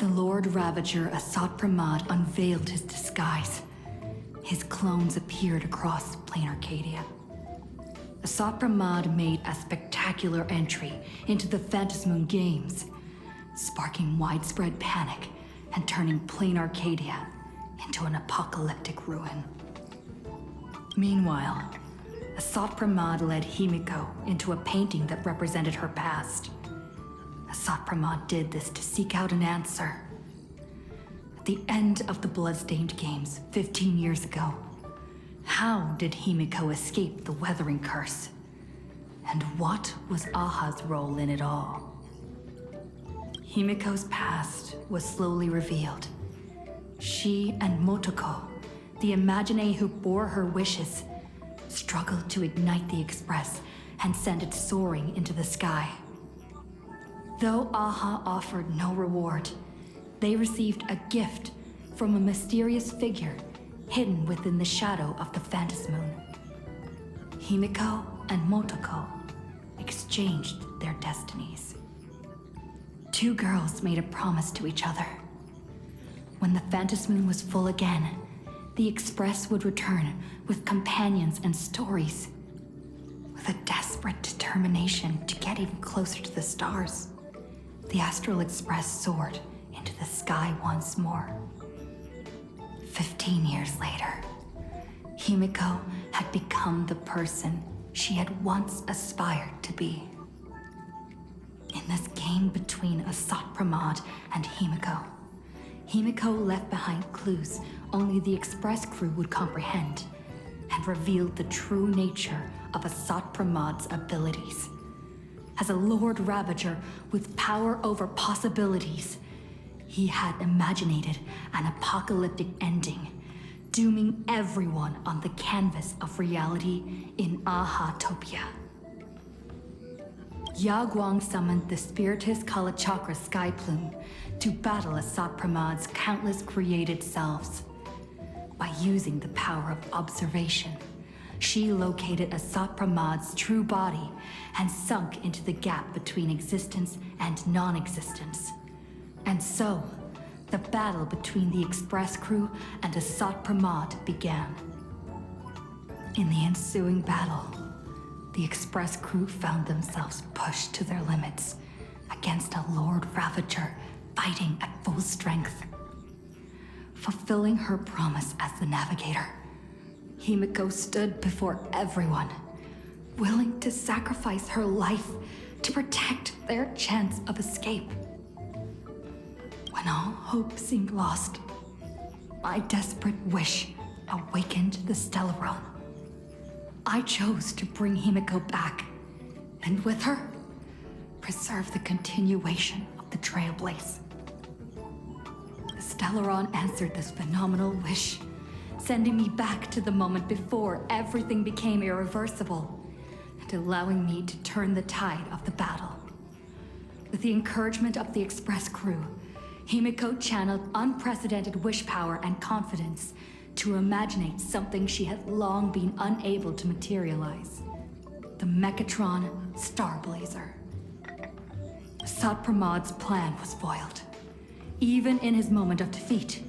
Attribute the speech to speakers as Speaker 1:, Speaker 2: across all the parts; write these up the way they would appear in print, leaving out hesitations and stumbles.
Speaker 1: The Lord Ravager Asatpramad unveiled his disguise. His clones appeared across plain Arcadia. Asatpramad made a spectacular entry into the Phantasmoon Games, sparking widespread panic and turning plain Arcadia into an apocalyptic ruin. Meanwhile, Asatpramad led Himiko into a painting that represented her past. Asatpramad did this to seek out an answer. At the end of the Bloodstained Games 15 years ago, how did Himiko escape the Weathering Curse? And what was Aha's role in it all? Himiko's past was slowly revealed. She and Motoko, the Imagine who bore her wishes, struggled to ignite the Express and send it soaring into the sky. Though Aha offered no reward, they received a gift from a mysterious figure hidden within the shadow of the Phantasmoon. Himiko and Motoko exchanged their destinies. Two girls made a promise to each other. When the Phantasmoon was full again, the Express would return with companions and stories. With a desperate determination to get even closer to the stars, the Astral Express soared into the sky once more. 15 years later, Himiko had become the person she had once aspired to be. In this game between Asatpramad and Himiko, Himiko left behind clues only the Express crew would comprehend, and revealed the true nature of Asatpramad's abilities. As a Lord Ravager with power over possibilities, he had imaginated an apocalyptic ending, dooming everyone on the canvas of reality in Ahatopia. Yaguang summoned the Spiritus Kalachakra Sky Plume to battle Asatpramad's countless created selves. By using the power of observation, she located Asatpramad's true body and sunk into the gap between existence and non-existence. And so, the battle between the Express crew and Asatpramad began. In the ensuing battle, the Express crew found themselves pushed to their limits against a Lord Ravager fighting at full strength. Fulfilling her promise as the navigator, Himiko stood before everyone, willing to sacrifice her life to protect their chance of escape. When all hope seemed lost, my desperate wish awakened the Stellaron. I chose to bring Himiko back, and with her, preserve the continuation of the Trailblaze. The Stellaron answered this phenomenal wish, sending me back to the moment before everything became irreversible, and allowing me to turn the tide of the battle. With the encouragement of the Express crew, Himiko channeled unprecedented wish power and confidence to imaginate something she had long been unable to materialize. The Mechatron Starblazer. Asatpramad's plan was foiled. Even in his moment of defeat,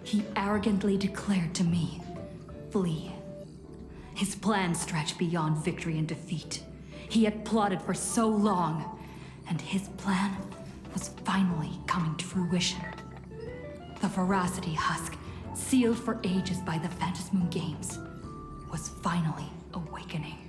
Speaker 1: he arrogantly declared to me, "Flee." His plan stretched beyond victory and defeat. He had plotted for so long, and his plan was finally coming to fruition. The Veracity Husk, sealed for ages by the Phantasmoon Games, was finally awakening.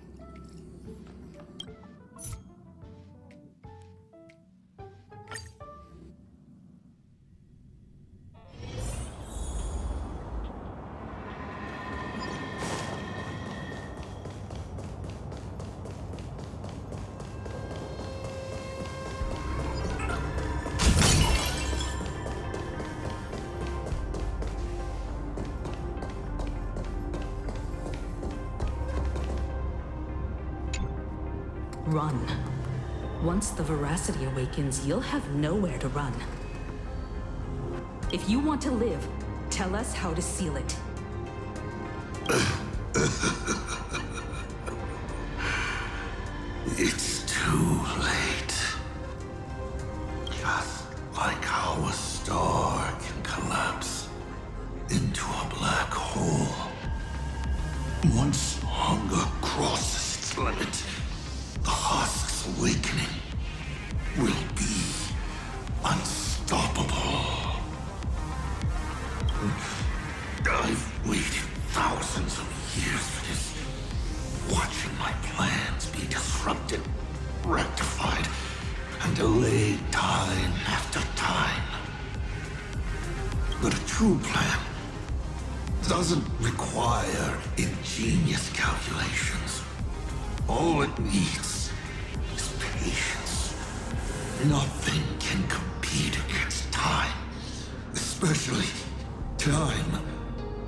Speaker 2: Run. Once the Veracity awakens, you'll have nowhere to run. If you want to live, tell us how to seal it.
Speaker 3: It's too late. Just like our star. hunger crosses its limit, the husk's awakening will be unstoppable. I've waited thousands of years for this, watching my plans be disrupted, rectified, and delayed time after time. But a true plan doesn't require ingenious calculations. All it needs is patience. Nothing can compete against time, especially time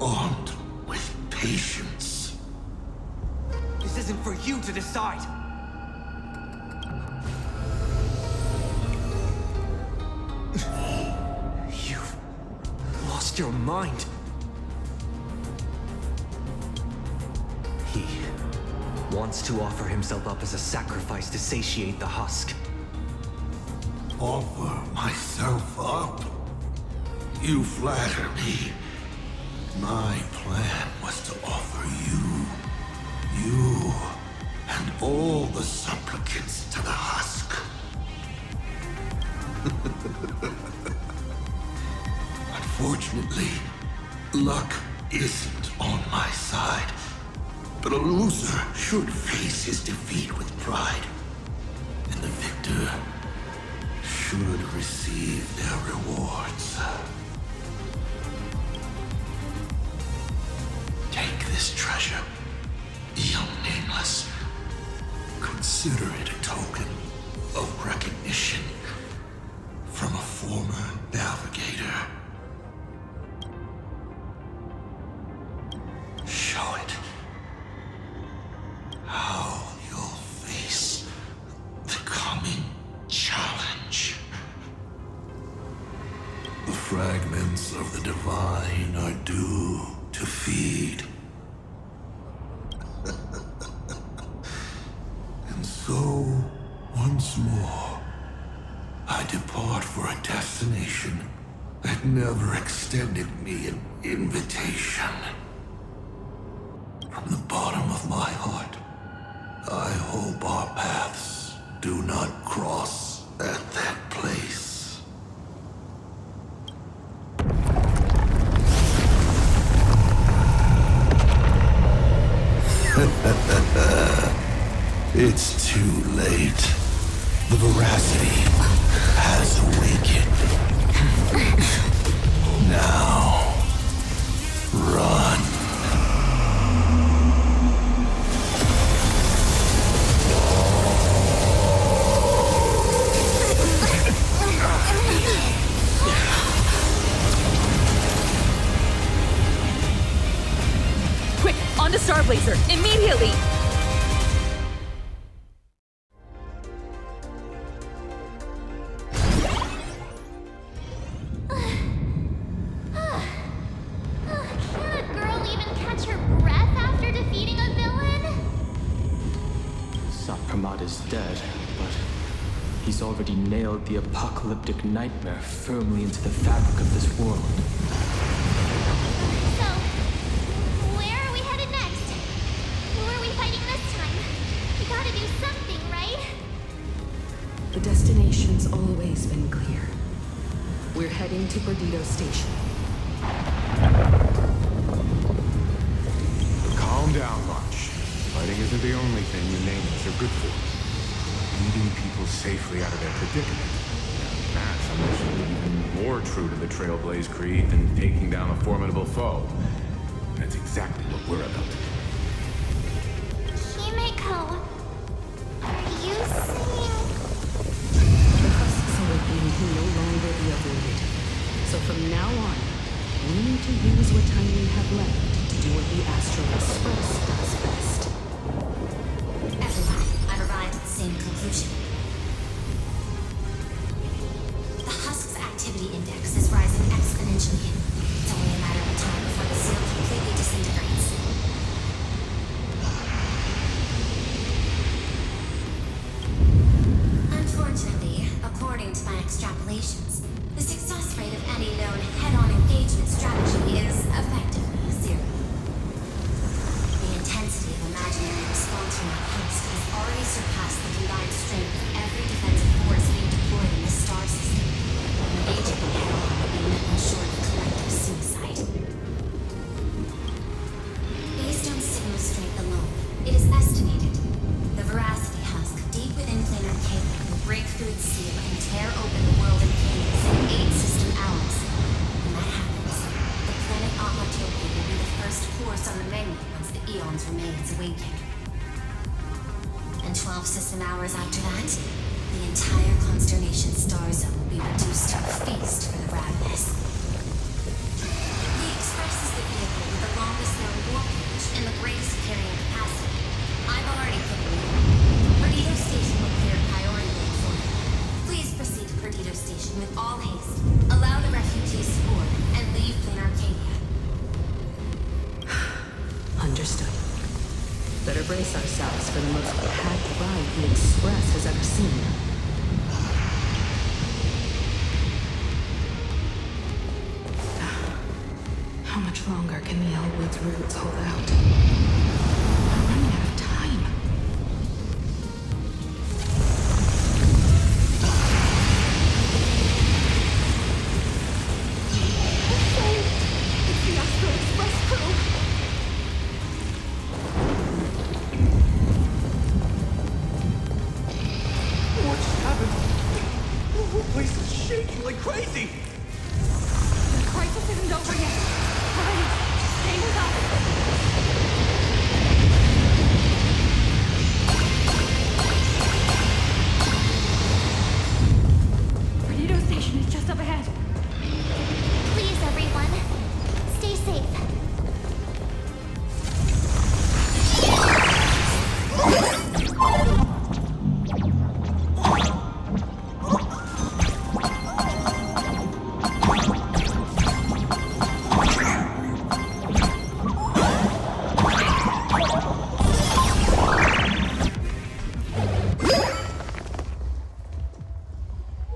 Speaker 3: armed with patience.
Speaker 4: This isn't for you to decide. You've lost your mind. He wants to offer himself up as a sacrifice to satiate the husk.
Speaker 3: Offer myself up? You flatter me. My plan was to offer you, and all the supplicants to the husk. Unfortunately, luck isn't on my side. But a loser should face his defeat with pride. And the victor should receive their rewards. Take this treasure, young nameless. Consider it a token of recognition from a former navigator. Show it how you'll face the coming challenge. The fragments of the divine are due to feed. And so, once more, I depart for a destination that never extended me an invitation. From the bottom of my heart, I hope our paths do not cross at that place. It's too late. The veracity has awakened. Now, run.
Speaker 5: Quick, on to Starblazer, immediately!
Speaker 6: Can a girl even catch her breath after defeating a villain?
Speaker 7: Pramad is dead, but he's already nailed the apocalyptic nightmare firmly into the fabric of this world.
Speaker 6: So, where are we headed next? Who are we fighting this time? We gotta do something, right?
Speaker 2: The destination's always been clear. We're heading to Perdido Station.
Speaker 8: Calm down, March. Fighting isn't the only thing you nameless are good for. Leading people safely out of their predicament. That's a mission even more true to the Trailblaze creed than taking down a formidable foe. That's exactly what we're about to do.
Speaker 6: Himeko, are you saying...
Speaker 2: The husk's awakening can no longer be avoided. So from now on, we need to use what time we have left to do what the Astral Express does best.
Speaker 9: Everyone, I've arrived at the same conclusion. The husk's activity index is rising exponentially. It's only a matter of time before the seal completely disintegrates. 12 system hours after that, the entire Consternation star zone will be reduced to a feast for the ravenous. The Express is the vehicle with the longest known warp range and the greatest carrying capacity. I've already put it in. Perdido Station will clear priority lane for you. Please proceed to Perdido Station with all haste. Allow the refugees to board and leave Plain Arcadia.
Speaker 2: Understood. Better brace ourselves for the most packed ride the Express has ever seen. How much longer can the Elwood's roots hold out? I'm running out of time.
Speaker 5: It's the Astral Express crew!
Speaker 4: What just happened? The whole place is shaking like crazy!
Speaker 5: The crisis isn't over yet. Hurry, stay with us. Perdido Station is just up ahead.
Speaker 6: Please, everyone, stay safe.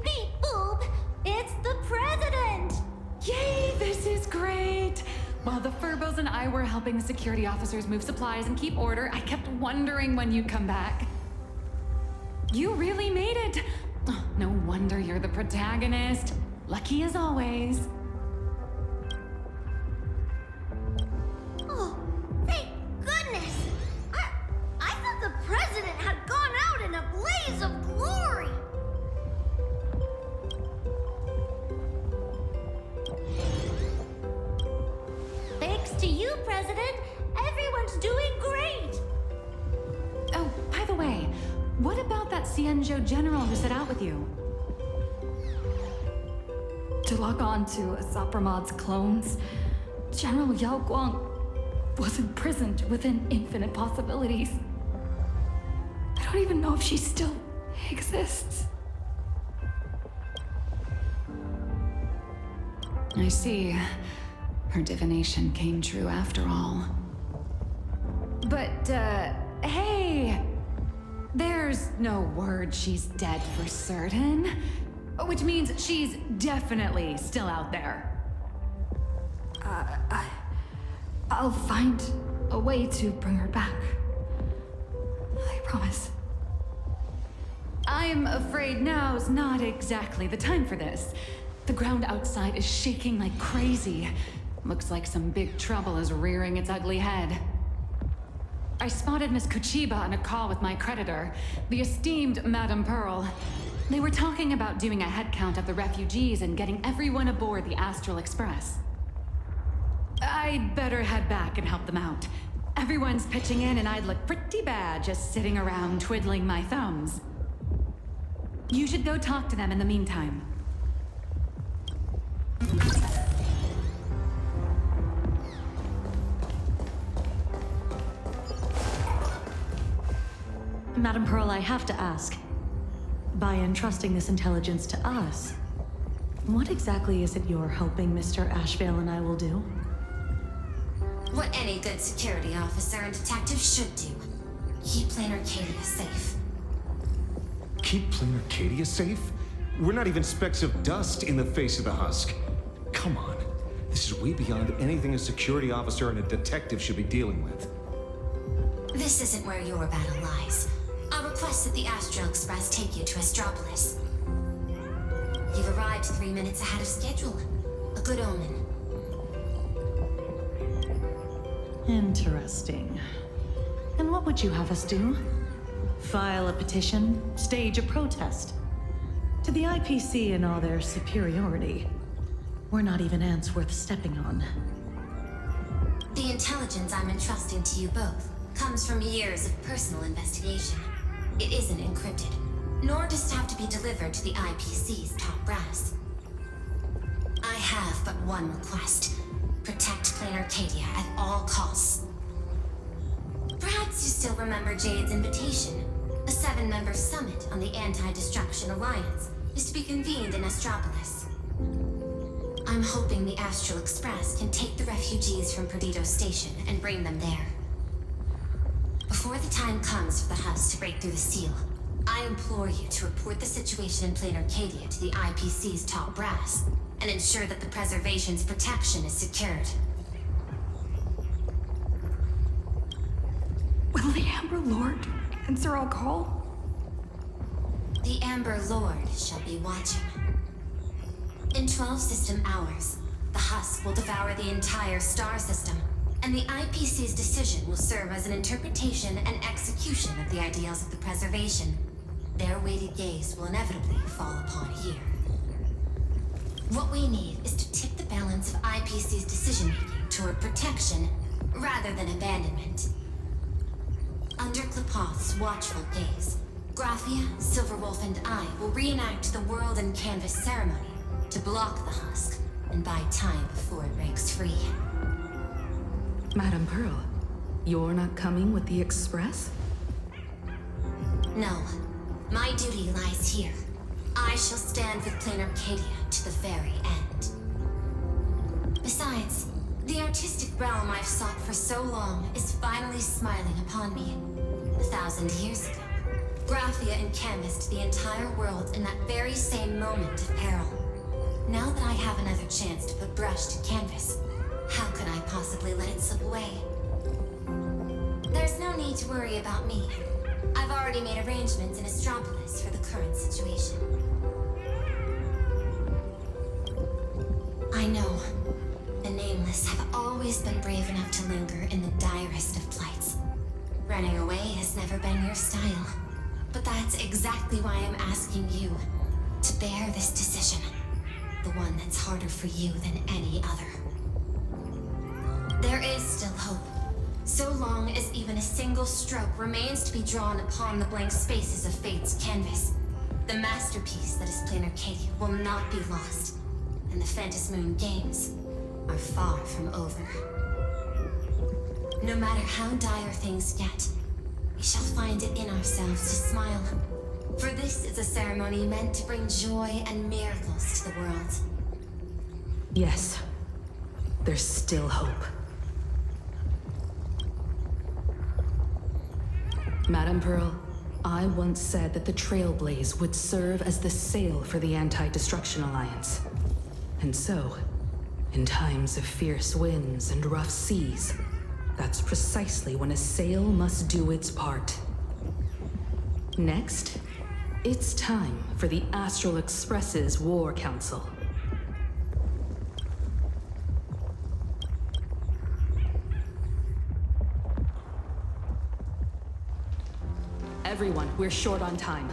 Speaker 6: Beep boop! It's the president!
Speaker 5: Yay, this is great! While the Furbos and I were helping the security officers move supplies and keep order, I kept wondering when you'd come back. You really made it! Oh, no wonder you're the protagonist. Lucky as always.
Speaker 6: Oh, thank goodness! I thought the president had gone out in a blaze of glory! Thanks to you, President, everyone's doing great!
Speaker 5: Oh, by the way, what about that Cienjo general who set out with you?
Speaker 1: To lock on to Astropolis clones, General Yao Guang was imprisoned within infinite possibilities. I don't even know if she still exists.
Speaker 5: I see. Her divination came true after all. But, hey! There's no word she's dead for certain. Which means she's definitely still out there.
Speaker 1: I'll find a way to bring her back. I promise.
Speaker 5: I'm afraid now's not exactly the time for this. The ground outside is shaking like crazy. Looks like some big trouble is rearing its ugly head. I spotted Miss Kuchiba on a call with my creditor, the esteemed Madame Pearl. They were talking about doing a head count of the refugees and getting everyone aboard the Astral Express. I'd better head back and help them out. Everyone's pitching in and I'd look pretty bad just sitting around twiddling my thumbs. You should go talk to them in the meantime.
Speaker 10: Madam Pearl, I have to ask. By entrusting this intelligence to us, what exactly is it you're hoping Mr. Ashvale and I will do?
Speaker 9: What any good security officer and detective should do. Keep Plain Arcadia safe.
Speaker 11: Keep Plain Arcadia safe? We're not even specks of dust in the face of the husk. Come on. This is way beyond anything a security officer and a detective should be dealing with.
Speaker 9: This isn't where your battle lies. I'll request that the Astral Express take you to Astropolis. You've arrived 3 minutes ahead of schedule. A good omen.
Speaker 10: Interesting. And what would you have us do? File a petition? Stage a protest? To the IPC and all their superiority, we're not even ants worth stepping on.
Speaker 9: The intelligence I'm entrusting to you both comes from years of personal investigation. It isn't encrypted, nor does it have to be delivered to the IPC's top brass. I have but one request. Protect Plain Arcadia at all costs. Perhaps you still remember Jade's invitation. A 7-member summit on the Anti-Destruction Alliance is to be convened in Astropolis. I'm hoping the Astral Express can take the refugees from Perdido Station and bring them there. Before the time comes for the husk to break through the seal, I implore you to report the situation in Plain Arcadia to the IPC's top brass and ensure that the Preservation's protection is secured.
Speaker 1: Will the Amber Lord answer our call?
Speaker 9: The Amber Lord shall be watching. In 12 system hours, the husk will devour the entire star system, and the IPC's decision will serve as an interpretation and execution of the ideals of the Preservation. Their weighted gaze will inevitably fall upon here. What we need is to tip the balance of IPC's decision-making toward protection rather than abandonment. Under Klapoth's watchful gaze, Graphia, Silverwolf, and I will reenact the World and Canvas ceremony to block the husk and buy time before it breaks free.
Speaker 2: Madam Pearl, you're not coming with the Express?
Speaker 9: No. My duty lies here. I shall stand with Plain Arcadia to the very end. Besides, the artistic realm I've sought for so long is finally smiling upon me. 1,000 years ago, Graphia encanvassed the entire world in that very same moment of peril. Now that I have another chance to put brush to canvas, how could I possibly let it slip away? There's no need to worry about me. I've already made arrangements in Astropolis for the current situation. I know. The Nameless have always been brave enough to linger in the direst of plights. Running away has never been your style. But that's exactly why I'm asking you to bear this decision. The one that's harder for you than any other. There is still hope. So long as even a single stroke remains to be drawn upon the blank spaces of Fate's canvas, the masterpiece that is Plain Arcadia will not be lost, and the Phantasmoon Games are far from over. No matter how dire things get, we shall find it in ourselves to smile. For this is a ceremony meant to bring joy and miracles to the world.
Speaker 2: Yes. There's still hope. Madam Pearl, I once said that the Trailblaze would serve as the sail for the Anti-Destruction Alliance. And so, in times of fierce winds and rough seas, that's precisely when a sail must do its part. Next, it's time for the Astral Express's War Council. Everyone, we're short on time.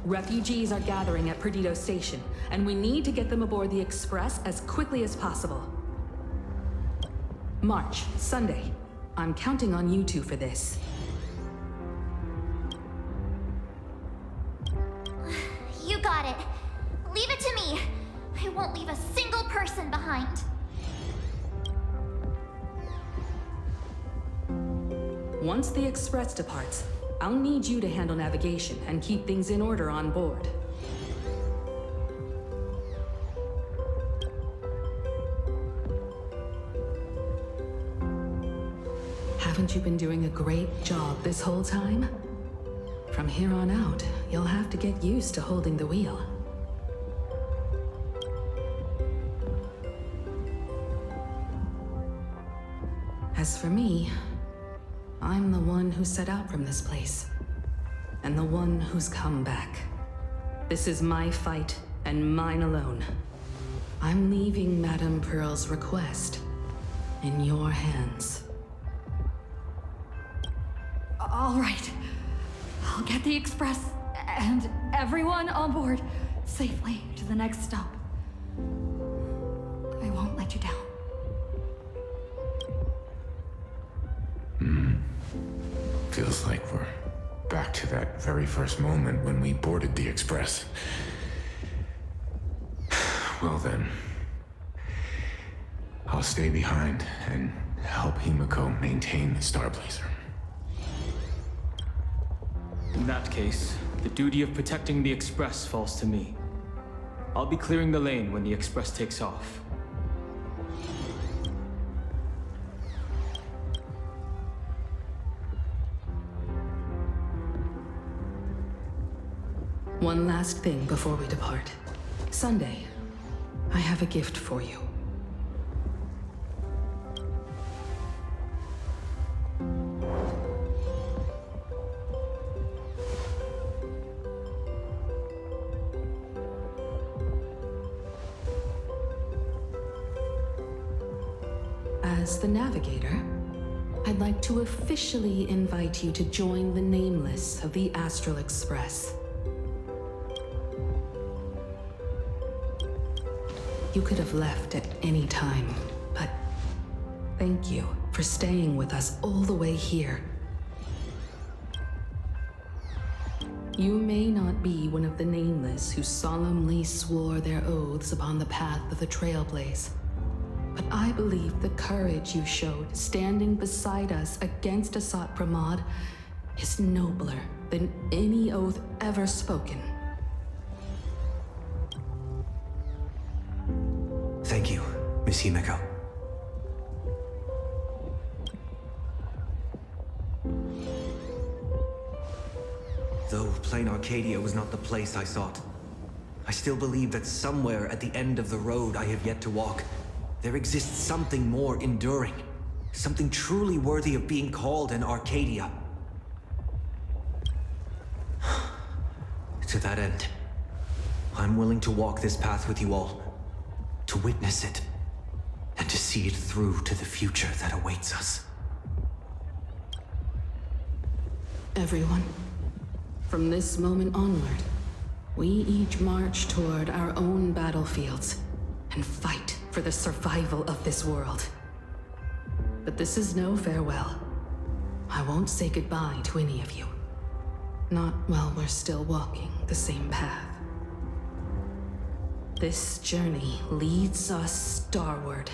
Speaker 2: Refugees are gathering at Perdido Station, and we need to get them aboard the Express as quickly as possible. March, Sunday. I'm counting on you two for this.
Speaker 6: You got it. Leave it to me. I won't leave a single person behind.
Speaker 2: Once the Express departs, I'll need you to handle navigation and keep things in order on board. Haven't you been doing a great job this whole time? From here on out, you'll have to get used to holding the wheel. As for me, I'm the one who set out from this place, and the one who's come back. This is my fight, and mine alone. I'm leaving Madame Pearl's request in your hands.
Speaker 1: All right. I'll get the Express and everyone on board safely to the next stop. I won't let you down.
Speaker 8: Feels like we're back to that very first moment when we boarded the Express. Well then, I'll stay behind and help Himiko maintain the Starblazer.
Speaker 7: In that case, the duty of protecting the Express falls to me. I'll be clearing the lane when the Express takes off.
Speaker 2: One last thing before we depart. Sunday, I have a gift for you. As the Navigator, I'd like to officially invite you to join the Nameless of the Astral Express. You could have left at any time, but thank you for staying with us all the way here. You may not be one of the Nameless who solemnly swore their oaths upon the path of the Trailblaze, but I believe the courage you showed standing beside us against Astropolis is nobler than any oath ever spoken.
Speaker 4: Thank you, Miss Himiko. Though Plain Arcadia was not the place I sought, I still believe that somewhere at the end of the road I have yet to walk, there exists something more enduring, something truly worthy of being called an Arcadia. To that end, I'm willing to walk this path with you all, to witness it, and to see it through to the future that awaits us.
Speaker 2: Everyone, from this moment onward, we each march toward our own battlefields and fight for the survival of this world. But this is no farewell. I won't say goodbye to any of you. Not while we're still walking the same path. This journey leads us starward.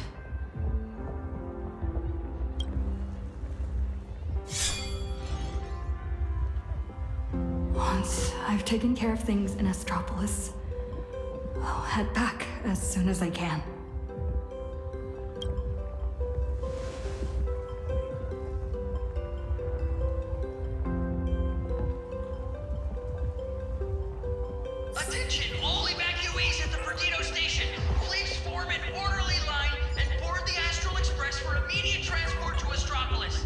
Speaker 1: Once I've taken care of things in Astropolis, I'll head back as soon as I can.
Speaker 12: Attention, all evacuees at the Perdido station. Please form an orderly line and board the Astral Express for immediate transport to Astropolis.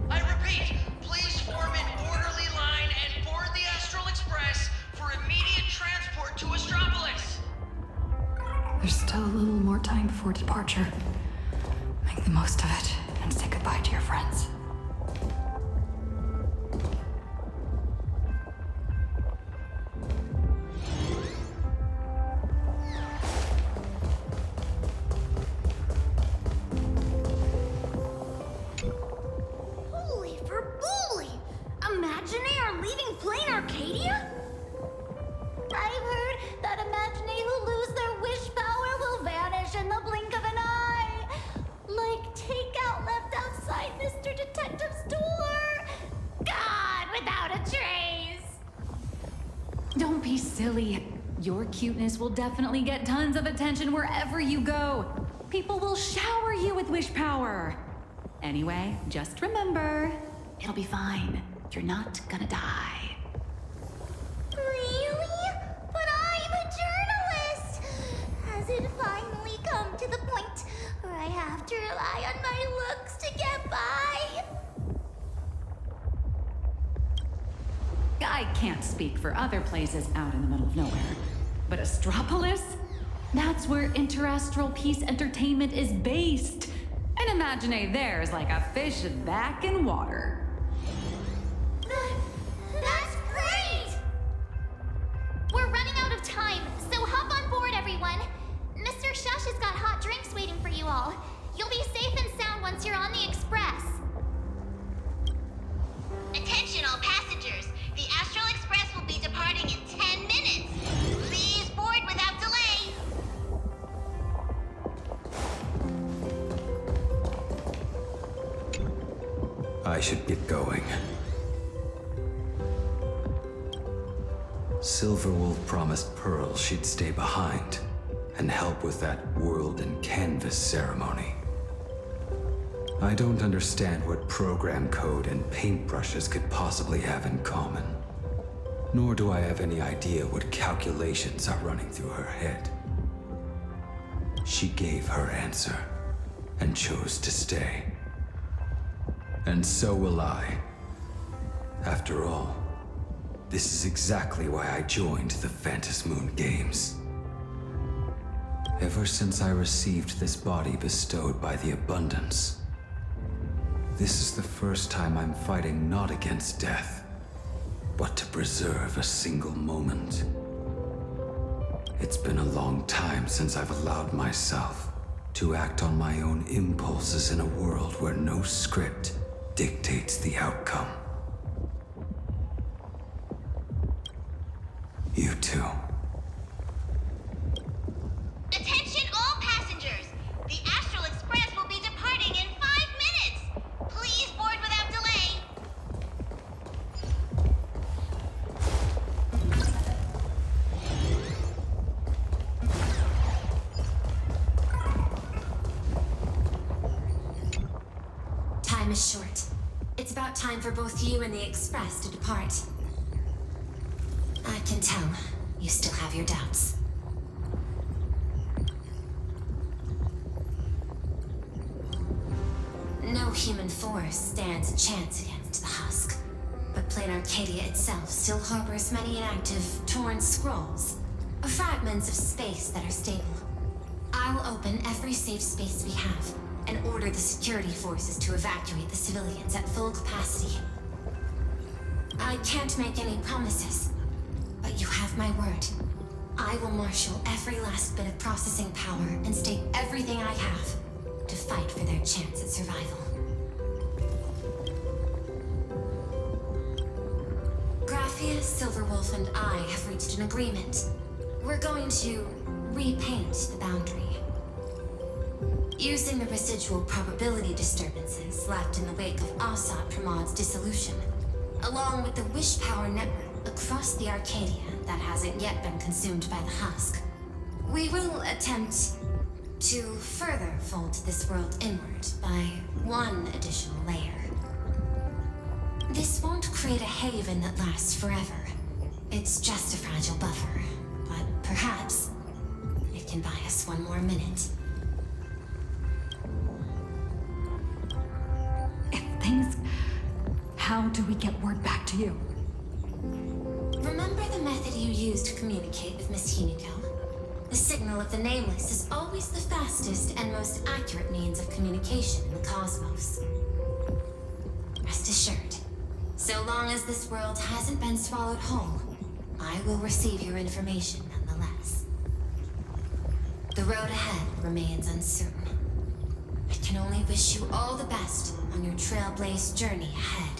Speaker 12: I repeat, please form an orderly line and board the Astral Express for immediate transport to Astropolis.
Speaker 1: There's still a little more time before departure. Make the most of it and say goodbye to your friends.
Speaker 6: Holy for bully! Imaginary are leaving Plain Arcadia? I've heard that Imaginary who lose their wish power will vanish in the blink of an eye. Like takeout left outside Mr. Detective's door. God, without a trace.
Speaker 5: Don't be silly. Your cuteness will definitely get tons of attention wherever you go. People will shower you with wish power. Anyway, just remember, it'll be fine. You're not gonna die.
Speaker 6: Really? But I'm a journalist! Has it finally come to the point where I have to rely on my looks to get by?
Speaker 5: I can't speak for other places out in the middle of nowhere, but Astropolis? That's where Interastral Peace Entertainment is based. And Imagine there's like a fish back in water.
Speaker 6: That's great! We're running out of time, so hop on board, everyone. Mr. Shush has got hot drinks waiting for you all. You'll be safe and sound once you're on the Express. Attention all passengers.
Speaker 13: should get going. Silverwolf promised Pearl she'd stay behind and help with that world and canvas ceremony. I don't understand what program code and paintbrushes could possibly have in common. Nor do I have any idea what calculations are running through her head. She gave her answer and chose to stay. And so will I. After all, this is exactly why I joined the Phantasmoon Games. Ever since I received this body bestowed by the Abundance, this is the first time I'm fighting not against death, but to preserve a single moment. It's been a long time since I've allowed myself to act on my own impulses in a world where no script dictates the outcome. You too.
Speaker 6: Attention all passengers! The Astral Express will be departing in 5 minutes! Please board without delay!
Speaker 9: Time is short. It's about time for both you and the Express to depart. I can tell you still have your doubts. No human force stands a chance against the husk, but plain Arcadia itself still harbors many inactive, torn scrolls, fragments of space that are stable. I will open every safe space we have and order the security forces to evacuate the civilians at full capacity. I can't make any promises, but you have my word. I will marshal every last bit of processing power and stake everything I have to fight for their chance at survival. Graphia, Silverwolf, and I have reached an agreement. We're going to repaint the boundary. Using the residual probability disturbances left in the wake of Astropolis' dissolution, along with the wish power network across the Arcadia that hasn't yet been consumed by the husk, we will attempt to further fold this world inward by one additional layer. This won't create a haven that lasts forever. It's just a fragile buffer, but perhaps it can buy us one more minute.
Speaker 1: How do we get word back to you?
Speaker 9: Remember the method you used to communicate with Miss Himiko? The signal of the Nameless is always the fastest and most accurate means of communication in the cosmos. Rest assured, so long as this world hasn't been swallowed whole, I will receive your information nonetheless. The road ahead remains uncertain. I can only wish you all the best on your Trailblaze journey ahead.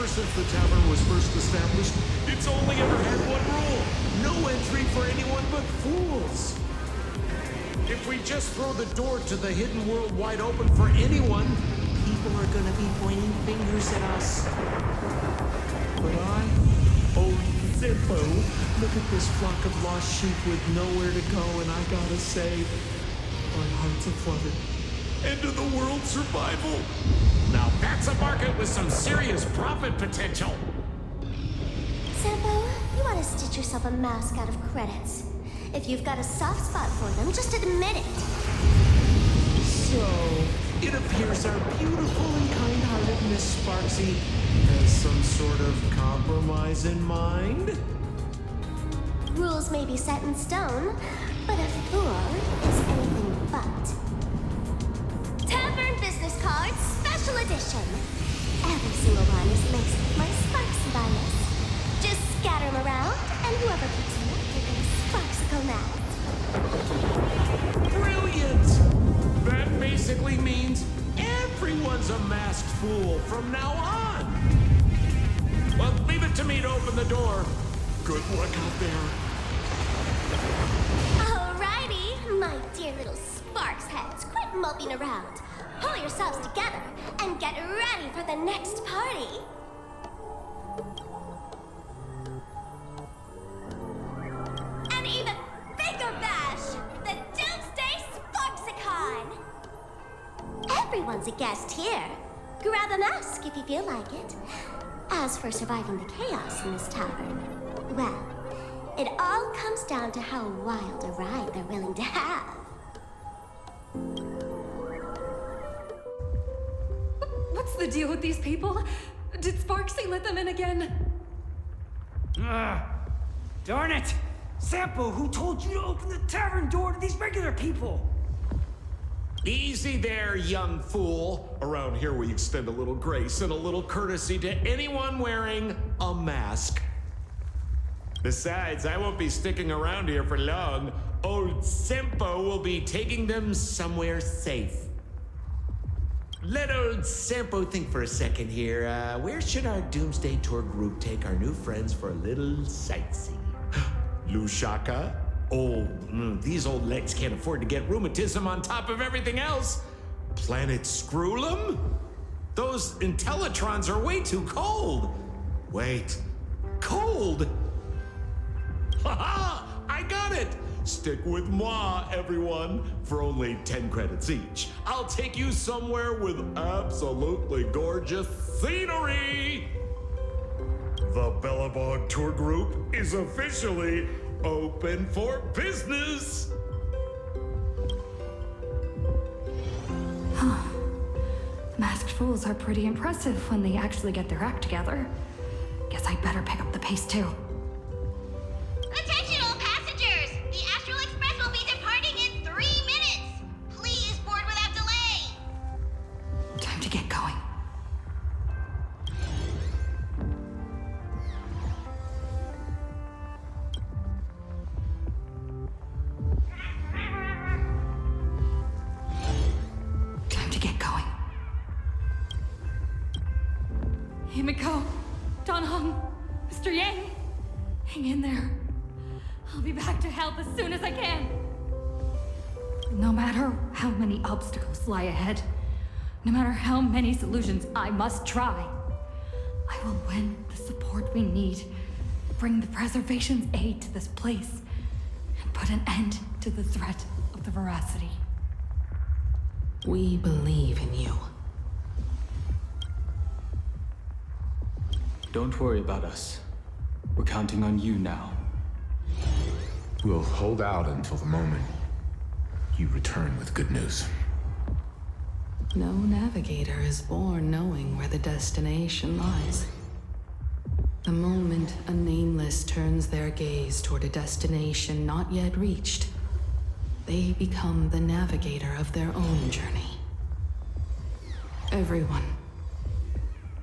Speaker 8: Since the tavern was first established, it's only ever had one rule. No entry for anyone but fools. If we just throw the door to the hidden world wide open for anyone, people are gonna be pointing fingers at us. But I owe you
Speaker 14: Zippo, look at this flock of lost sheep with nowhere to go, and I gotta say, my heart's aflutter. End of the world survival.
Speaker 8: Now that's a market with some serious profit potential.
Speaker 6: Sampo, you ought to stitch yourself a mask out of credits. If you've got a soft spot for them, just admit it.
Speaker 14: So, it appears our beautiful and kind-hearted Miss Sparksy has some sort of compromise in mind?
Speaker 6: Rules may be set in stone, but a fool is anything but. Tavern business cards, special edition. Every single one is laced with my Sparksy bias. Just scatter them around, and whoever picks them up will get a Sparksicle mask.
Speaker 14: Brilliant! That basically means everyone's a masked fool from now on. Well, leave it to me to open the door. Good luck out there.
Speaker 6: Alrighty, my dear little Sparks heads, quit moping around. Pull yourselves together and get ready for the next party. An even bigger bash, the Doomsday Sparksicon. Everyone's a guest here. Grab a mask if you feel like it. As for surviving the chaos in this tavern, well, it all comes down to how wild a ride they're willing to have.
Speaker 5: What's the deal with these people? Did Sparksy let them in again?
Speaker 12: Darn it! Sampo, who told you to open the tavern door to these regular people?
Speaker 14: Easy there, young fool. Around here we extend a little grace and a little courtesy to anyone wearing a mask. Besides, I won't be sticking around here for long. Old Sempo will be taking them somewhere safe. Let old Sempo think for a second here. Where should our Doomsday Tour group take our new friends for a little sightseeing? Lushaka? Oh, these old legs can't afford to get rheumatism on top of everything else. Planet Screwlum? Those Intellitrons are way too cold. Wait, cold? Haha! I got it! Stick with moi, everyone, for only 10 credits each. I'll take you somewhere with absolutely gorgeous scenery! The Bellabog Tour Group is officially open for business!
Speaker 1: Huh. Masked fools are pretty impressive when they actually get their act together. Guess I'd better pick up the pace too.
Speaker 6: Attention all passengers! The Astral Express will be departing in 3 minutes! Please board without delay!
Speaker 1: Time to get going. Time to get going.
Speaker 5: Himiko, Don Hong, Mr. Yang, hang in there. I'll be back to help as soon as I can.
Speaker 1: No matter how many obstacles lie ahead, no matter how many solutions I must try, I will win the support we need, bring the preservation's aid to this place, and put an end to the threat of the veracity.
Speaker 2: We believe in you.
Speaker 7: Don't worry about us. We're counting on you now.
Speaker 8: We'll hold out until the moment you return with good news.
Speaker 2: No navigator is born knowing where the destination lies. The moment a nameless turns their gaze toward a destination not yet reached, they become the navigator of their own journey. Everyone,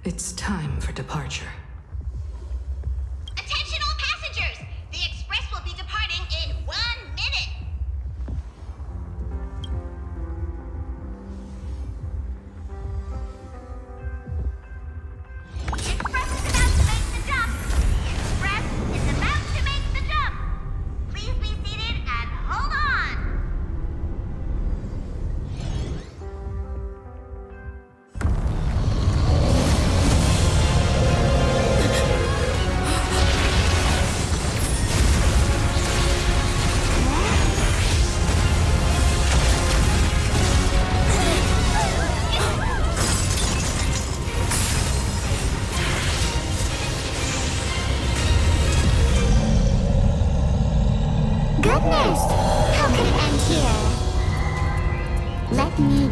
Speaker 2: it's time for departure.
Speaker 6: Attention all passengers! The express will be departing in 1 minute! The express is about to make the jump! The express is about to make the jump! Please be seated and hold on!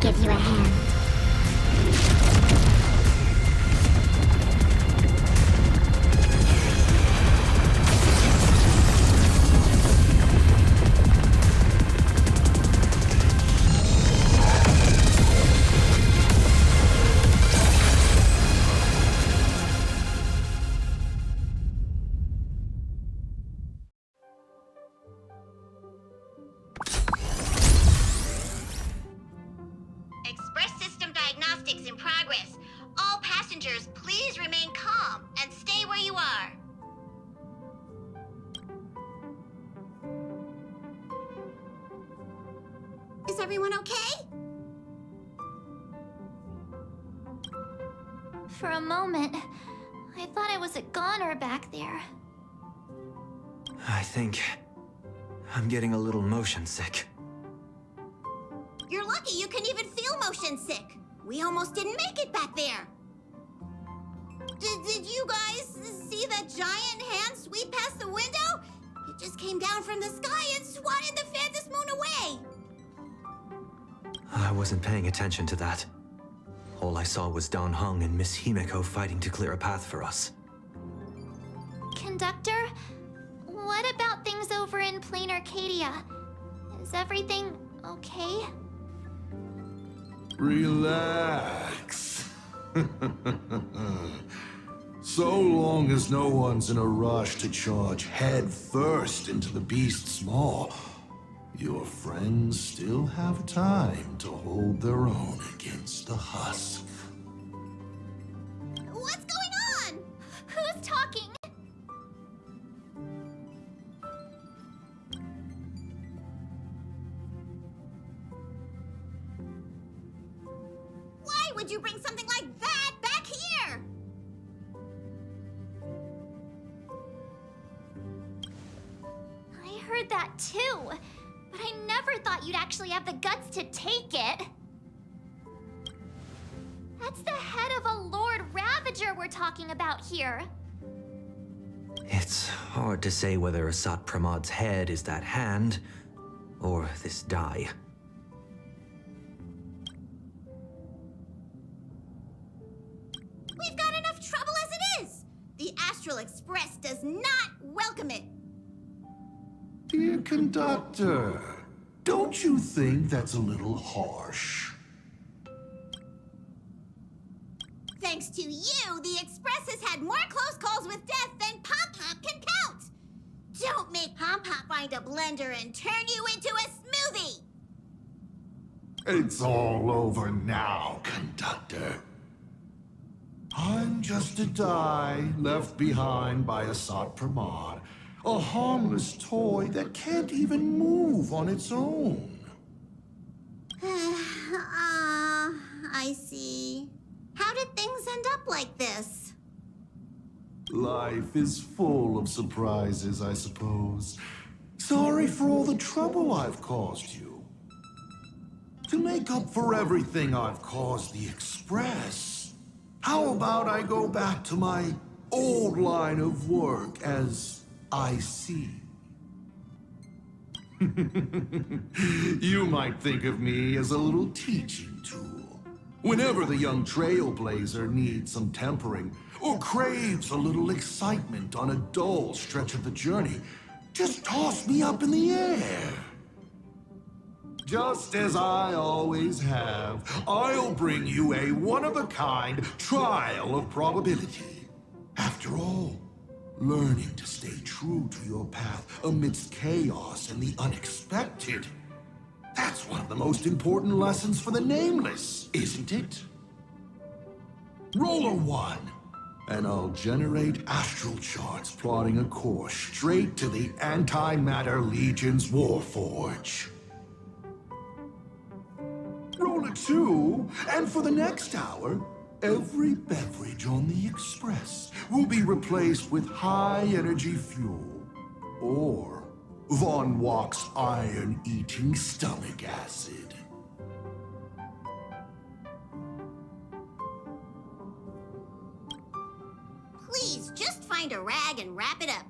Speaker 6: give you a hand.
Speaker 9: Express system diagnostics in progress. All passengers, please remain calm and stay where you are. Is everyone okay?
Speaker 6: For a moment, I thought I was a goner back there.
Speaker 4: I think I'm getting a little motion sick.
Speaker 9: You're lucky you can even feel motion sick. We almost didn't make it back there. Did you guys see that giant hand sweep past the window? It just came down from the sky and swatted the Phantom Moon away.
Speaker 4: I wasn't paying attention to that. All I saw was Dan Heng and Miss Himeko fighting to clear a path for us.
Speaker 6: Conductor, what about things over in Plain Arcadia? Is everything okay?
Speaker 3: Relax. So long as no one's in a rush to charge head first into the beast's maw, your friends still have time to hold their own against the husk.
Speaker 9: What's going on?
Speaker 6: Who's talking?
Speaker 9: Why would you bring something like that back here?
Speaker 6: I heard that too, but I never thought you'd actually have the guts to take it. That's the head of a Lord Ravager we're talking about here.
Speaker 4: It's hard to say whether Asat Pramad's head is that hand, or this die.
Speaker 9: We've got enough trouble as it is. The Astral Express does not welcome it.
Speaker 3: Dear conductor, don't you think that's a little harsh?
Speaker 9: Thanks to you, the Express has had more close calls with death than Pop Pop can count. Don't make Pop Pop find a blender and turn you into a smoothie.
Speaker 3: It's all over now, conductor. I'm just a die left behind by Asat Pramad, a harmless toy that can't even move on its own.
Speaker 9: I see. How did things end up like this?
Speaker 3: Life is full of surprises, I suppose. Sorry for all the trouble I've caused you. To make up for everything I've caused the Express, how about I go back to my old line of work as IC? You might think of me as a little teaching tool. Whenever the young Trailblazer needs some tempering, or craves a little excitement on a dull stretch of the journey, just toss me up in the air. Just as I always have, I'll bring you a one-of-a-kind trial of probability. After all, learning to stay true to your path amidst chaos and the unexpected, that's one of the most important lessons for the Nameless, isn't it? Roll a 1, and I'll generate astral charts plotting a course straight to the Antimatter Legion's Warforge. Roll a 2, and for the next hour, every beverage on the Express will be replaced with high-energy fuel, or Von Walk's iron-eating stomach acid.
Speaker 9: Please, just find a rag and wrap it up.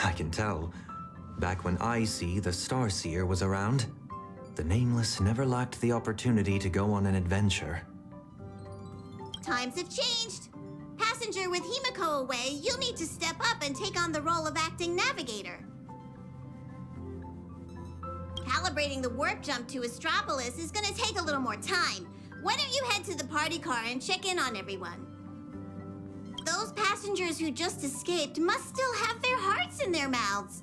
Speaker 4: I can tell. Back when I.C., the Starseer, was around, the Nameless never lacked the opportunity to go on an adventure.
Speaker 6: Times have changed. Passenger with Himiko away, you'll need to step up and take on the role of acting navigator. Calibrating the warp jump to Astropolis is gonna take a little more time. Why don't you head to the party car and check in on everyone? Those passengers who just escaped must still have their hearts in their mouths.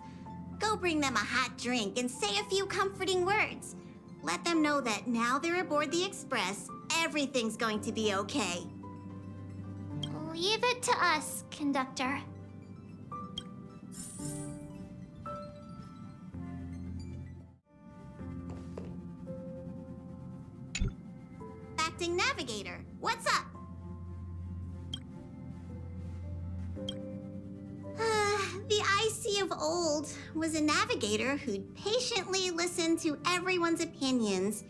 Speaker 6: Go bring them a hot drink and say a few comforting words. Let them know that now they're aboard the Express, everything's going to be okay.
Speaker 9: Leave it to us, conductor.
Speaker 6: Acting navigator, what's up? The IC of old was a navigator who'd patiently listen to everyone's opinions,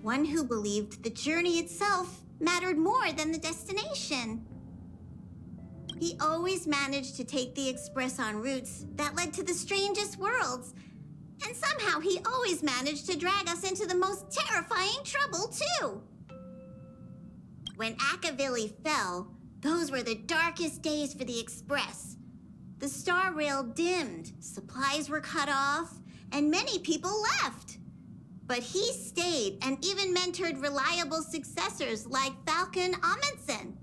Speaker 6: one who believed the journey itself mattered more than the destination. He always managed to take the Express on routes that led to the strangest worlds, and somehow he always managed to drag us into the most terrifying trouble, too. When Akavili fell, those were the darkest days for the Express. The star rail dimmed, supplies were cut off, and many people left. But he stayed and even mentored reliable successors like Falcon Amundsen.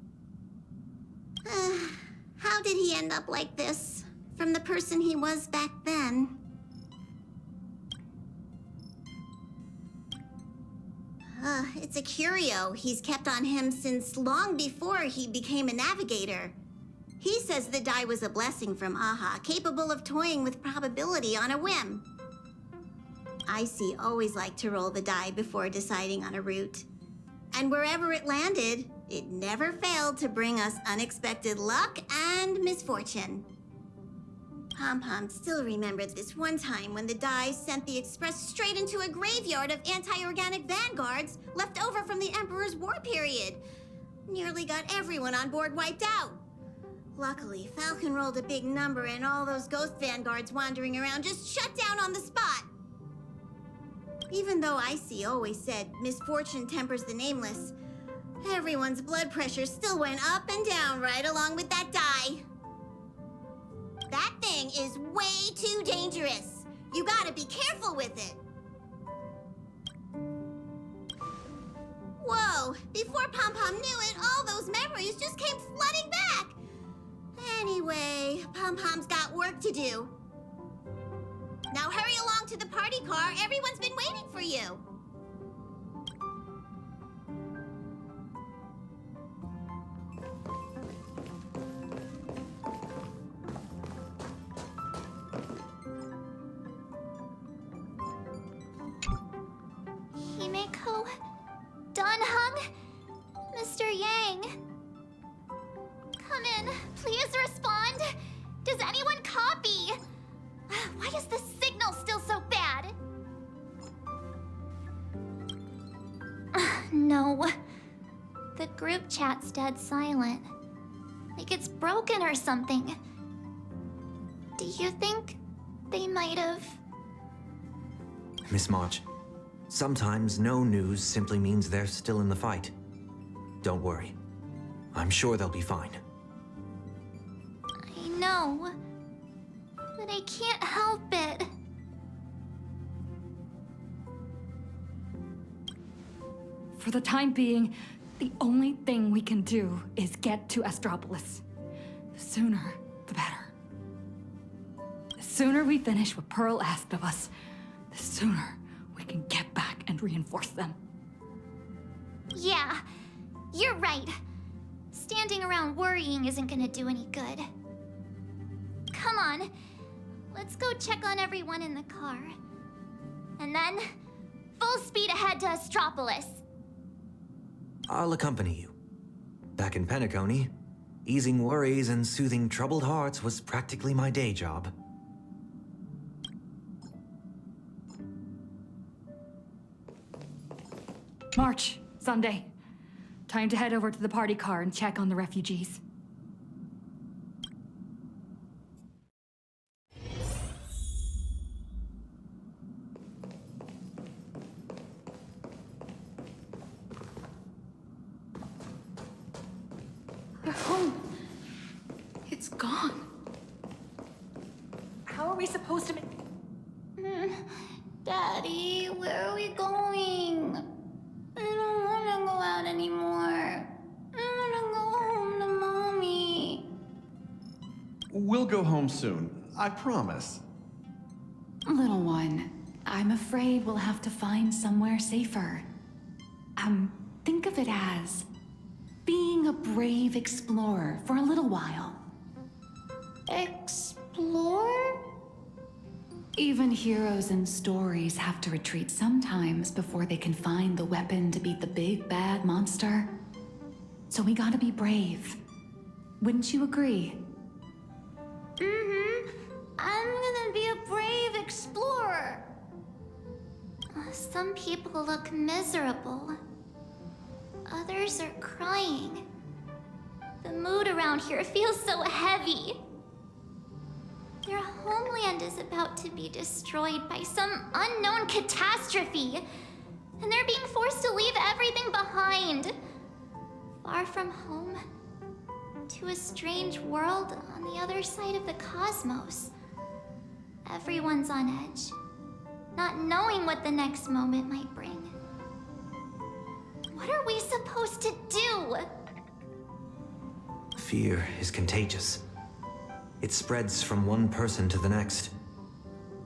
Speaker 6: How did he end up like this? From the person he was back then? It's a curio he's kept on him since long before he became a navigator. He says the die was a blessing from Aha, capable of toying with probability on a whim. IC always liked to roll the die before deciding on a route. And wherever it landed, it never failed to bring us unexpected luck and misfortune. Pom-Pom still remembered this one time when the die sent the Express straight into a graveyard of anti-organic vanguards left over from the Emperor's war period. Nearly got everyone on board wiped out. Luckily, Falcon rolled a big number and all those ghost vanguards wandering around just shut down on the spot. Even though IC always said misfortune tempers the nameless, everyone's blood pressure still went up and down right along with that die. That thing is way too dangerous. You gotta be careful with it. Whoa, before Pom-Pom knew it, all those memories just came flooding back. Anyway, Pom-Pom's got work to do. Now hurry along to the party car. Everyone's been waiting for you.
Speaker 9: Himiko? Donhung? Mr. Yang? Come in. Please respond. Does anyone copy? Why is the signal still so bad? No. The group chat's dead silent. Like it's broken or something. Do you think they might have...
Speaker 4: Miss March, sometimes no news simply means they're still in the fight. Don't worry. I'm sure they'll be fine.
Speaker 9: I know. But I can't help it.
Speaker 1: For the time being, the only thing we can do is get to Astropolis. The sooner, the better. The sooner we finish what Pearl asked of us, the sooner we can get back and reinforce them.
Speaker 9: Yeah, you're right. Standing around worrying isn't gonna do any good. Come on. Let's go check on everyone in the car. And then, full speed ahead to Astropolis.
Speaker 4: I'll accompany you. Back in Penacony, easing worries and soothing troubled hearts was practically my day job.
Speaker 1: March, Sunday. Time to head over to the party car and check on the refugees.
Speaker 5: we supposed to make?
Speaker 6: Daddy, where are we going? I don't want to go out anymore. I want to go home to Mommy.
Speaker 15: We'll go home soon, I promise.
Speaker 5: Little one, I'm afraid we'll have to find somewhere safer. Think of it as being a brave explorer for a little while.
Speaker 6: Explore?
Speaker 5: Even heroes in stories have to retreat sometimes before they can find the weapon to beat the big bad monster. So we gotta be brave. Wouldn't you agree?
Speaker 6: Mm-hmm. I'm gonna be a brave explorer. Some people look miserable. Others are crying. The mood around here feels so heavy. Their homeland is about to be destroyed by some unknown catastrophe, and they're being forced to leave everything behind. Far from home, to a strange world on the other side of the cosmos. Everyone's on edge, not knowing what the next moment might bring. What are we supposed to do?
Speaker 4: Fear is contagious. It spreads from one person to the next.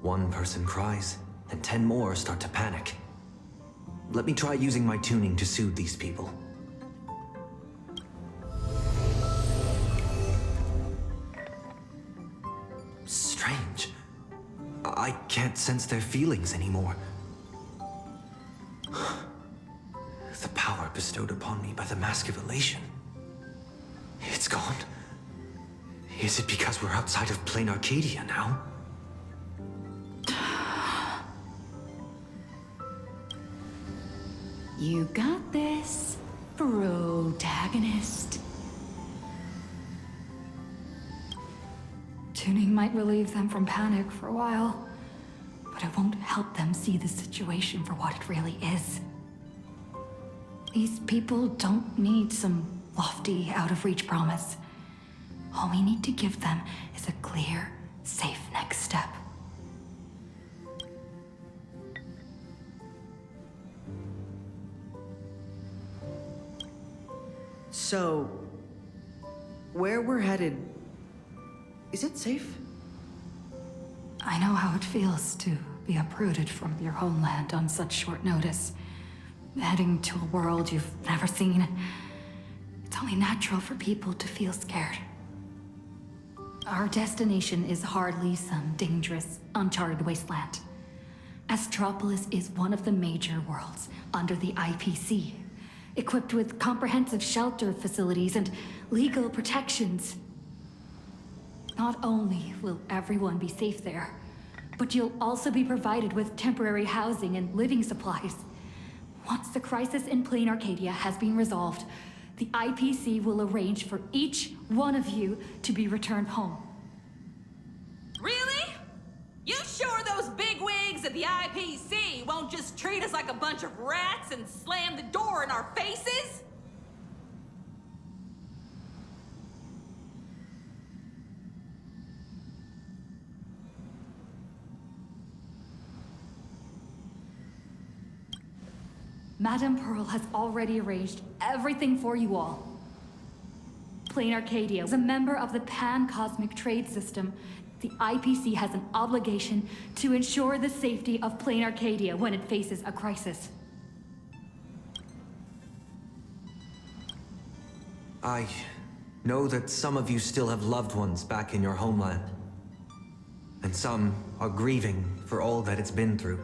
Speaker 4: One person cries, and 10 more start to panic. Let me try using my tuning to soothe these people. Strange. I can't sense their feelings anymore. The power bestowed upon me by the Mask of Elation. It's gone. Is it because we're outside of Plain Arcadia now?
Speaker 5: You got this, protagonist.
Speaker 1: Tuning might relieve them from panic for a while, but it won't help them see the situation for what it really is. These people don't need some lofty, out-of-reach promise. All we need to give them is a clear, safe next step.
Speaker 16: So, where we're headed, is it safe?
Speaker 1: I know how it feels to be uprooted from your homeland on such short notice. Heading to a world you've never seen. It's only natural for people to feel scared. Our destination is hardly some dangerous, uncharted wasteland. Astropolis is one of the major worlds under the IPC, equipped with comprehensive shelter facilities and legal protections. Not only will everyone be safe there, but you'll also be provided with temporary housing and living supplies. Once the crisis in Plain Arcadia has been resolved, the IPC will arrange for each one of you to be returned home.
Speaker 17: Really? You sure those bigwigs at the IPC won't just treat us like a bunch of rats and slam the door in our faces?
Speaker 1: Madame Pearl has already arranged everything for you all. Plain Arcadia is a member of the Pan-Cosmic Trade System. The IPC has an obligation to ensure the safety of Plain Arcadia when it faces a crisis.
Speaker 4: I know that some of you still have loved ones back in your homeland. And some are grieving for all that it's been through.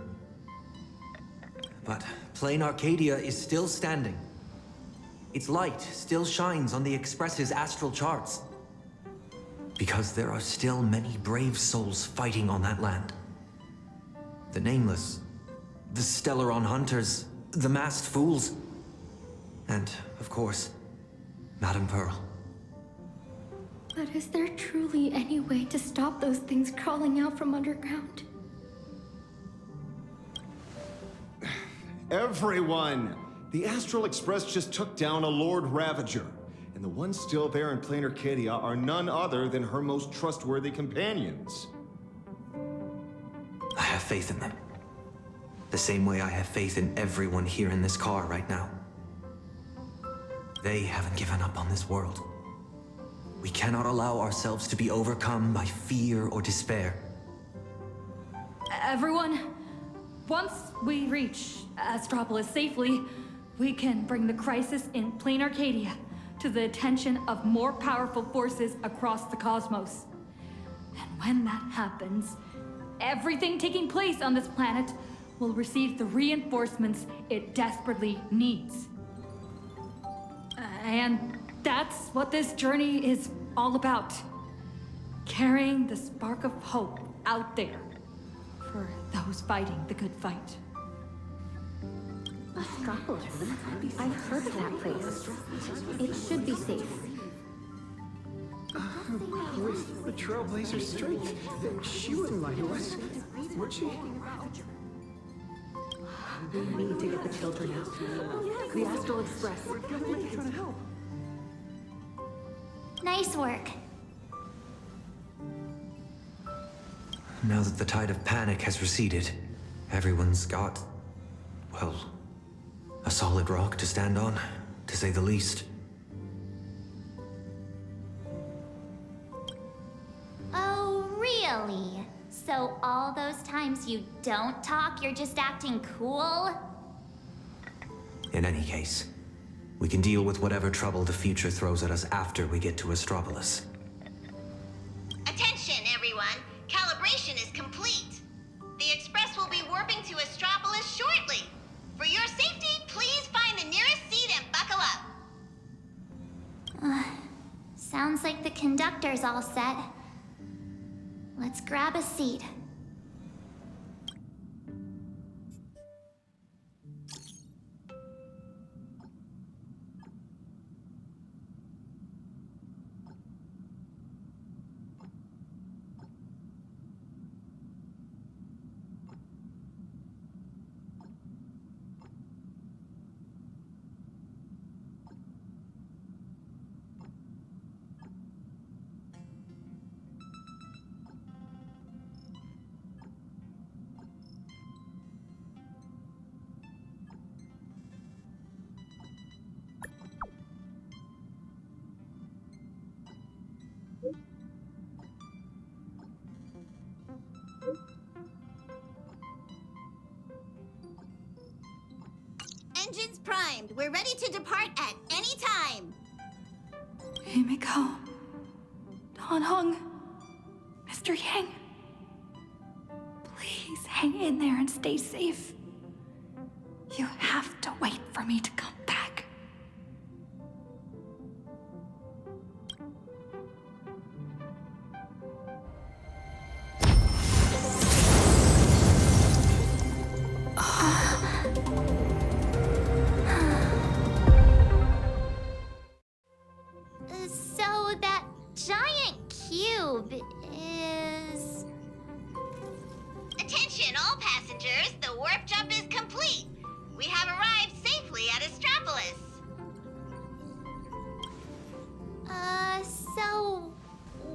Speaker 4: But Plain Arcadia is still standing. Its light still shines on the Express's astral charts. Because there are still many brave souls fighting on that land. The Nameless, the Stellaron Hunters, the Masked Fools, and, of course, Madame Pearl.
Speaker 6: But is there truly any way to stop those things crawling out from underground?
Speaker 11: Everyone! The Astral Express just took down a Lord Ravager, and the ones still there in Plain Arcadia are none other than her most trustworthy companions.
Speaker 4: have faith in them. The same way I have faith in everyone here in this car right now. They haven't given up on this world. We cannot allow ourselves to be overcome by fear or despair.
Speaker 1: Everyone, once we reach Astropolis safely, we can bring the crisis in plain Arcadia to the attention of more powerful forces across the cosmos. And when that happens, everything taking place on this planet will receive the reinforcements it desperately needs. And that's what this journey is all about. Carrying the spark of hope out there for those fighting the good fight.
Speaker 6: Astropolis. I've heard of that place. It should be safe.
Speaker 11: The Trailblazer's straight. She wouldn't lie to us, would she?
Speaker 10: We need to get the children out. The Astral Express. We're definitely trying to help.
Speaker 6: Nice work.
Speaker 4: Now that the tide of panic has receded, everyone's got, well, a solid rock to stand on, to say the least.
Speaker 6: Oh, really? So all those times you don't talk, you're just acting cool?
Speaker 4: In any case, we can deal with whatever trouble the future throws at us after we get to Astropolis.
Speaker 18: Attention, everyone! Calibration is complete. The Express will be warping to Astropolis shortly. For your safety, please find the nearest seat and buckle up.
Speaker 6: Sounds like the conductor's all set. Let's grab a seat.
Speaker 18: Engines primed. We're ready to depart at any time.
Speaker 1: Himiko, Han Hong, Mr. Yang. Please hang in there and stay safe. You have to wait for me to come back.
Speaker 6: So that giant cube is...
Speaker 18: Attention, all passengers. The warp jump is complete. We have arrived safely at Astropolis.
Speaker 6: So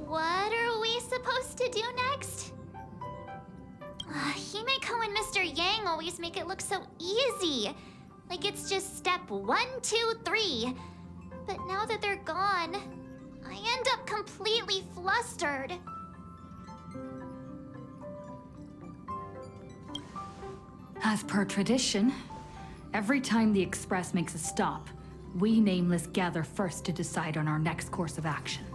Speaker 6: what are we supposed to do next? Himeko and Mr. Yang always make it look so easy. Like it's just step 1, 2, 3. But now that they're gone, I end up completely flustered.
Speaker 1: As per tradition, every time the Express makes a stop, we Nameless gather first to decide on our next course of action.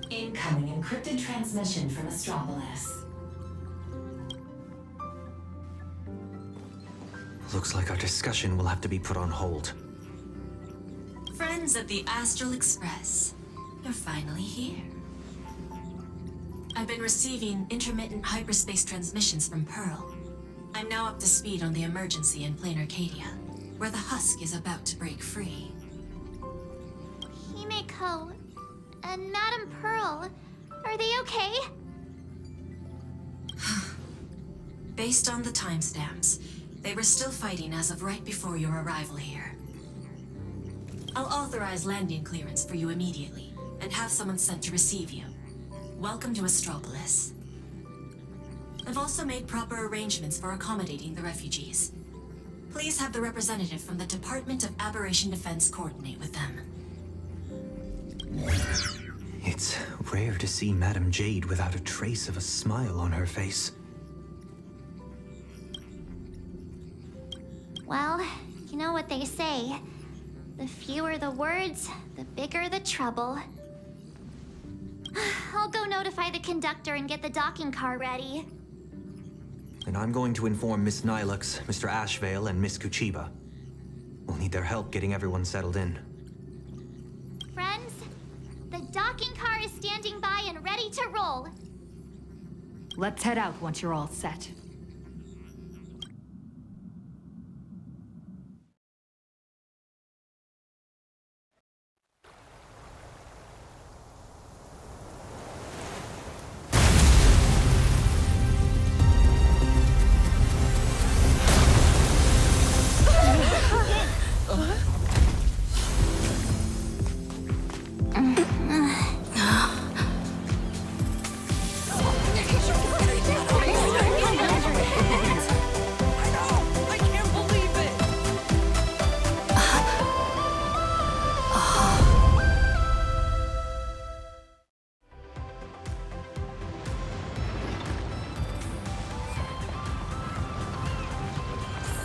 Speaker 2: Incoming encrypted transmission from Astropolis.
Speaker 4: Looks like our discussion will have to be put on hold.
Speaker 9: Friends of the Astral Express, you're finally here. I've been receiving intermittent hyperspace transmissions from Pearl. I'm now up to speed on the emergency in Plain Arcadia, where the husk is about to break free.
Speaker 6: Himeko and Madame Pearl, are they okay?
Speaker 9: Based on the timestamps, they were still fighting as of right before your arrival here. I'll authorize landing clearance for you immediately, and have someone sent to receive you. Welcome to Astropolis. I've also made proper arrangements for accommodating the refugees. Please have the representative from the Department of Aberration Defense coordinate with them.
Speaker 4: It's rare to see Madame Jade without a trace of a smile on her face.
Speaker 6: Well, you know what they say. The fewer the words, the bigger the trouble. I'll go notify the conductor and get the docking car ready.
Speaker 4: And I'm going to inform Miss Nilux, Mr. Ashvale, and Miss Kuchiba. We'll need their help getting everyone settled in.
Speaker 6: Friends, the docking car is standing by and ready to roll.
Speaker 1: Let's head out once you're all set.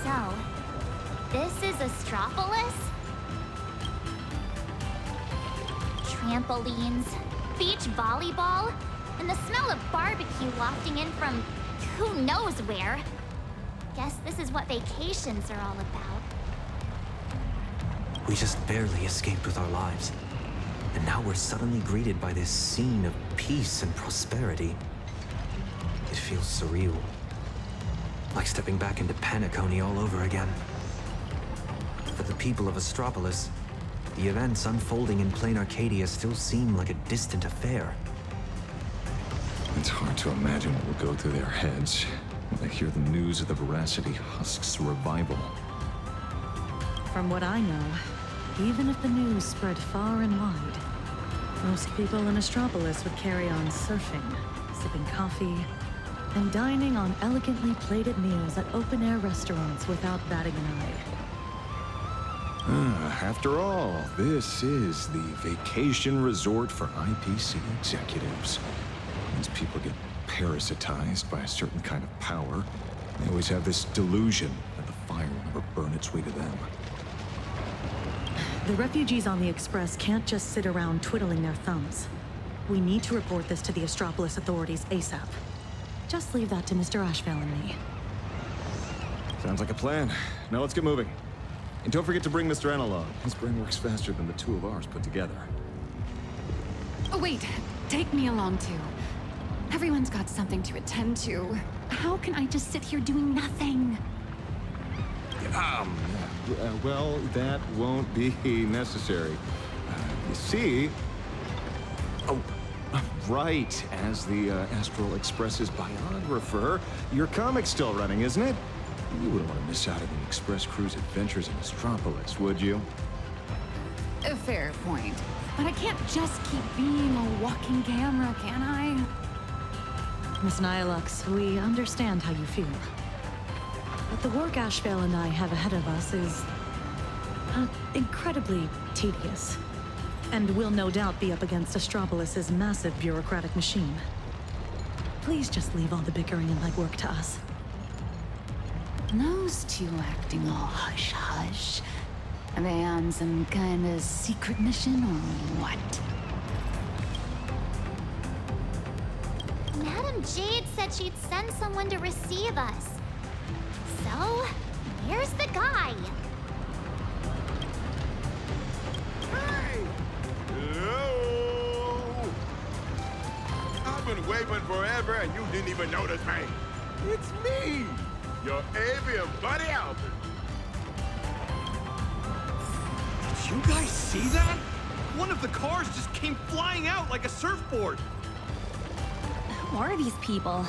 Speaker 6: So, this is Astropolis? Trampolines, beach volleyball, and the smell of barbecue wafting in from who knows where. Guess this is what vacations are all about.
Speaker 4: We just barely escaped with our lives. And now we're suddenly greeted by this scene of peace and prosperity. It feels surreal. Like stepping back into Paniconi all over again. For the people of Astropolis, the events unfolding in plain Arcadia still seem like a distant affair.
Speaker 8: It's hard to imagine what will go through their heads when they hear the news of the Veracity Husk's revival.
Speaker 10: From what I know, even if the news spread far and wide, most people in Astropolis would carry on surfing, sipping coffee, and dining on elegantly plated meals at open-air restaurants without batting an eye.
Speaker 8: After all, this is the vacation resort for IPC executives. Once people get parasitized by a certain kind of power, they always have this delusion that the fire will never burn its way to them.
Speaker 10: The refugees on the Express can't just sit around twiddling their thumbs. We need to report this to the Astropolis authorities ASAP. Just leave that to Mr. Ashvale and me.
Speaker 8: Sounds like a plan. Now let's get moving. And don't forget to bring Mr. N along. His brain works faster than the two of ours put together.
Speaker 5: Oh, wait. Take me along, too. Everyone's got something to attend to. How can I just sit here doing nothing?
Speaker 8: Well, that won't be necessary. You see... Oh, right. As the Astral Express's biographer, your comic's still running, isn't it? You wouldn't want to miss out on the Express crew's adventures in Astropolis, would you?
Speaker 5: A fair point. But I can't just keep being a walking camera, can I?
Speaker 10: Miss Nilux, we understand how you feel. But the work Ashvale and I have ahead of us is... incredibly tedious. And will no doubt be up against Astropolis' massive bureaucratic machine. Please just leave all the bickering and legwork to us.
Speaker 5: Those two acting all hush-hush. Are they on some kind of secret mission or what?
Speaker 6: Madame Jade said she'd send someone to receive us. So, where's the guy?
Speaker 19: Hello? I've been waving forever and you didn't even notice me. It's me, your avian buddy Albert.
Speaker 15: Did you guys see that? One of the cars just came flying out like a surfboard.
Speaker 20: Who are these people?